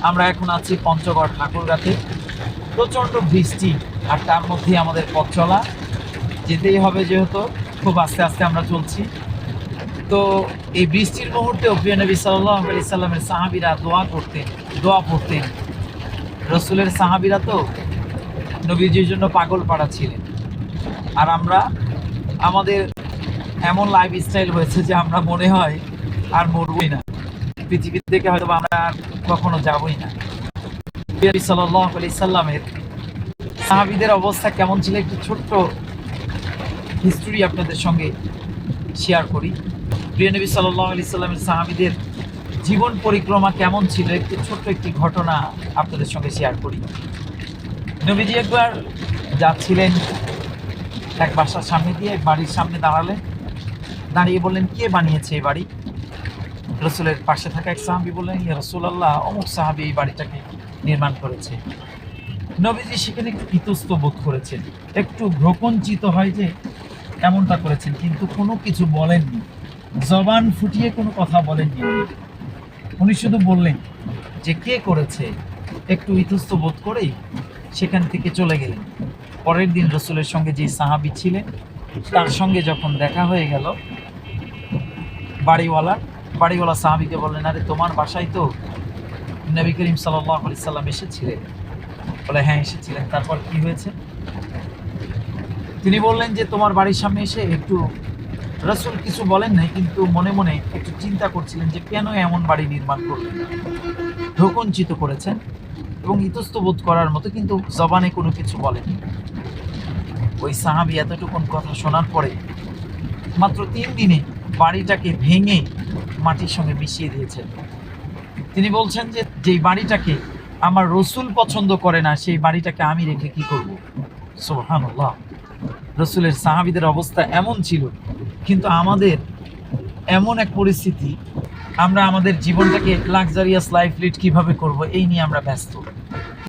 আমরা এখন আছি পঞ্চগড় ঠাকুরগাঁতে। প্রচণ্ড বৃষ্টি, আর তার মধ্যে আমাদের পথ চলা, যেতেই হবে যেহেতু খুব আস্তে আস্তে আমরা চলছি। তো এই বৃষ্টির মুহূর্তেও প্রিয় নবী সাল্লাল্লাহু আলাইহি সাল্লামের সাহাবীরা দোয়া পড়তেন। রসুলের সাহাবীরা তো নবীজির জন্য পাগল পাড়া ছিলেন। আর আমরা, আমাদের এমন লাইফ স্টাইল হয়েছে যে আমরা মনে হয় আর মরবই না, পৃথিবীর থেকে হয়তো আমরা আর কখনো যাবই না। নবী সাল্লাল্লাহু আলাইহি সাল্লামের সাহাবীদের অবস্থা কেমন ছিল একটু ছোট্ট হিস্টোরি আপনাদের সঙ্গে শেয়ার করি। প্রিয় নবী সাল্লাল্লাহু আলাইহি সাল্লামের সাহাবীদের জীবন পরিক্রমা কেমন ছিল একটু ছোট্ট একটি ঘটনা আপনাদের সঙ্গে শেয়ার করি। নবীজি একবার যাচ্ছিলেন এক বাসার সামনে দিয়ে, এক বাড়ির সামনে দাঁড়ালেন। দাঁড়িয়ে বললেন, কে বানিয়েছে এই বাড়ি? রসুলের পাশে থাকা এক সাহাবী বললেন, ইয়া রাসূলুল্লাহ, অমুক সাহাবী এই বাড়িটাকে নির্মাণ করেছে। নবীজি সেখানে একটু ইতস্ত বোধ করেছেন, একটু ভ্রকঞ্চিত হয় যে এমনটা করেছেন, কিন্তু কোনো কিছু বলেননি, জবান ফুটিয়ে কোনো কথা বলেননি। উনি শুধু বললেন যে কে করেছে, একটু ইতস্ত বোধ করেই সেখান থেকে চলে গেলেন। পরের দিন রসুলের সঙ্গে যে সাহাবী ছিলেন তার সঙ্গে যখন দেখা হয়ে গেল, বাড়িওয়ালা সাহাবীকে বললেন, আরে তোমার বাসায় তো নবী করিম সাল্লাল্লাহু আলাইহি সাল্লাম এসেছিলেন। বলে, হ্যাঁ এসেছিলেন। তারপর কি হয়েছে? তিনি বললেন যে তোমার বাড়ির সামনে এসে একটু, রসুল কিছু বলেন নাই, কিন্তু মনে মনে একটু চিন্তা করছিলেন যে কেন এমন বাড়ি নির্মাণ করলেন। ধোকঞ্চিত করেছেন এবং ইতস্ত বোধ করার মতো, কিন্তু জবানে কোনো কিছু বলেনি। ওই সাহাবী এতটুকুন কথা শোনার পরে মাত্র 3 দিনে বাড়িটাকে ভেঙে মাটির সঙ্গে মিশিয়ে দিয়েছেন। তিনি বলছেন যে যেই বাড়িটাকে আমার রসুল পছন্দ করে না, সেই বাড়িটাকে আমি রেখে কি করব? সুবহানাল্লাহ। রসুলের সাহাবীদের অবস্থা এমন ছিল, কিন্তু আমাদের এমন এক পরিস্থিতি, আমরা আমাদের জীবনটাকে লাক্সারিয়াস লাইফ লিড কিভাবে করব এই নিয়ে আমরা ব্যস্ত।